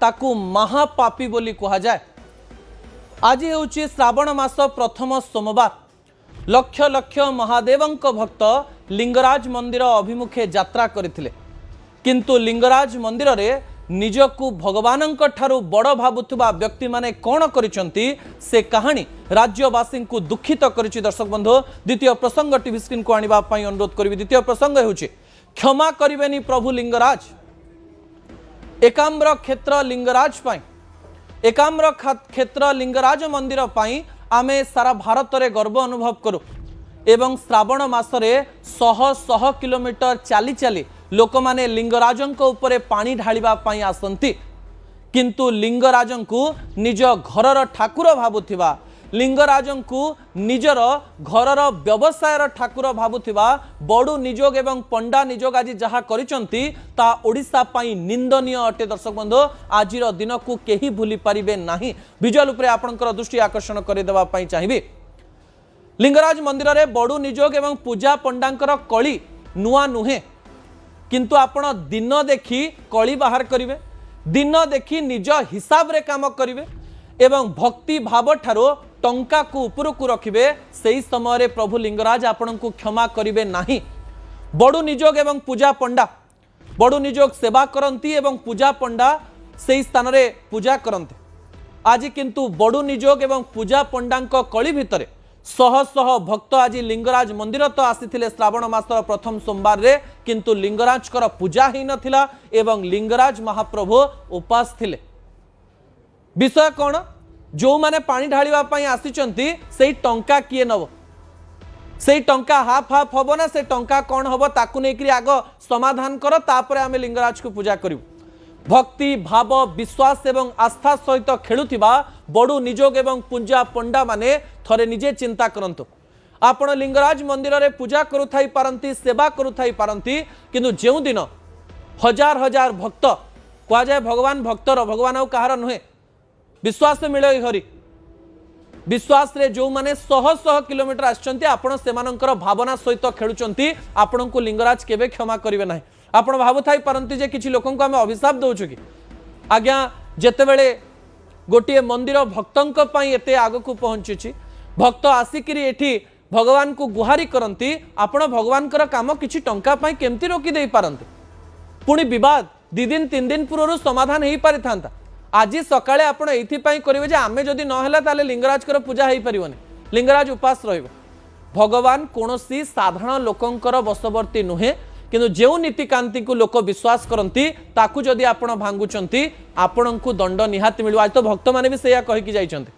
ताकू महापापी बोली कहा जाए। आज होची श्रावण मास प्रथम सोमवार। लक्ष लक्ष महादेवंक भक्त लिंगराज मंदिर अभिमुखे यात्रा करथिले, किंतु लिंगराज मंदिर रे निजकु भगवानंक ठारू बड़ भाबुथुबा व्यक्ति माने कोण करिसंती से कहानी राज्यवासी को दुखित करिछि। दर्शक बंधु, द्वितीय प्रसंग टीवी स्क्रीन को आनिबा पई अनुरोध करिवि। द्वितीय प्रसंग हेउछि क्षमा करिवेनी प्रभु लिंगराज। एकाम्र क्षेत्र लिंगराज पाई, एकाम्र क्षेत्र लिंगराज मंदिर पाई आमे सारा भारत रे गर्व अनुभव करू एवं श्रावण मासरे शह शह किलोमीटर चाली चाली लोक माने लिंगराजंक उपरे पानी ढालिबा पाई आसंती, किंतु लिंगराजंकु निज घरर ठाकुर भाबुथिबा, लिंगराजंकु निजर घरर व्यवसायर ठाकुर भाबुथिबा बड़ू निजोग एवं पंडा निजोग आज जहा करिसंती ता ओडिसा पाई निंदनीय अटे। दर्शक बंधु, आजिर दिन को केही भूली परिबे नाही। विजुअल उपरे आपनकर दृष्टि आकर्षण करे देबा पाई चाहिबी। लिंगराज मंदिर रे बड़ू निजोग एवं पूजा पंडांकर कली नुआ नुहे, किंतु आपण दिन देखी कली बाहर करिवे, दिन देखी निज हिसाब रे काम करिवे एवं भक्ति भाव ठारो टंका को ऊपर को रखिबे। सही समय रे प्रभु लिंगराज आपण को क्षमा करिवे नाही। बड़ू निजोग एवं पूजा पंडा, बड़ू निजोग सेवा करंती एवं पूजा पंडा सही स्थान रे पूजा करंते। आज किंतु बड़ू निजोग एवं पूजा पंडांक कली भितरे शह शह भक्त आज लिंगराज मंदिर तो आसीथिले श्रावण मासर प्रथम सोमवार रे, किंतु लिंगराज कर पूजा ही नथिला एवं लिंगराज महाप्रभु उपास थिले। विषय कौन? जो माने पानी ढालिबा पई आसीचंती सेई टंका किए नब, सेई टंका हाफ हाफ हबो ना, से टंका कौन हबो ताकू नेकरी आग समाधान कर, तापरे आमे लिंगराज को पूजा करिवु। भक्ति भाव विश्वास एवं आस्था सहित खेलुथिबा बड़ू निजोग एवं पूजा पंडा माने थरे निजे चिंता करंतु। आपण लिंगराज मंदिर रे पूजा करुथाई पारंती, सेवा करुथाई पारंती, किंतु जेउ दिन हजार हजार भक्त कहा जाए भगवान भक्तर, भगवान आउ कहार नुहे, विश्वास मिले हरि विश्वास रे जो माने शह शह किलोमीटर आछंती आपण सेमानंकर भावना सहित खेलुचंती, आपण को लिंगराज केबे क्षमा करिवे नाही। आपण भाबुथाई पारंती जे किछि लोकन को आमे अभिशाप दउछु कि आज्ञा जेतेबेले गोटे मंदिर भक्तंक पई एते आग को पहुंचुछि, भक्त आसिकरी एठी भगवान को गुहारी करंती, आपण भगवान कर काम किछि टंका पई केमती रोकी देई पारंती। पुणी विवाद 2 दिन 3 दिन पूर्व समाधान हेई पारि थांता। आज सकाळे आपण एथि पई करिवे जे आमे जदि न होला ताले लिंगराज कर पूजा हेई परिवने, लिंगराज उपास रहिबो। भगवान कोनोसी साधारण लोकंकर बसवर्ती नुहे, किंतु जो नीतिकांति को लोक विश्वास करती ताकू जदि आपण भांगुचंती आपण को दंड निहाती मिलू। आज तो भक्त माने भी सेया कहि कि जाइचंती,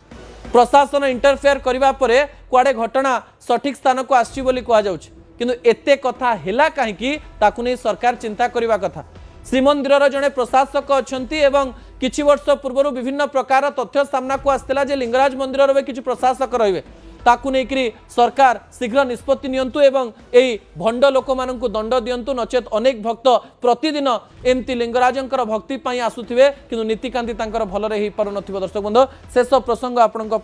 प्रशासन इंटरफेयर करिबा परे कुआडे घटना सठिक स्थान को आछि बोली कहा जाउछि, किंतु एते कथा हेला काहे कि ताकू नै सरकार चिंता करिबा कथा। श्रीमंदिर जड़े प्रशासक अच्छा एवं किछि वर्ष पूर्व विभिन्न प्रकार तथ्य सामना को आसला जे लिंगराज मंदिर में किछि प्रशासक रहिबे, ताकू नेकरी सरकार शीघ्र निष्पत्ति नियंतु एवं एई भंड लोक माननकु दंड दियंतु, नचेत अनेक भक्त प्रतिदिन एमती लिंगराजंकर भक्ति पई आसुथिबे, किंतु नीतिकांति तांकर भलरे हेई पारु नथिबो। दर्शक बंधु, शेष प्रसंग आपनक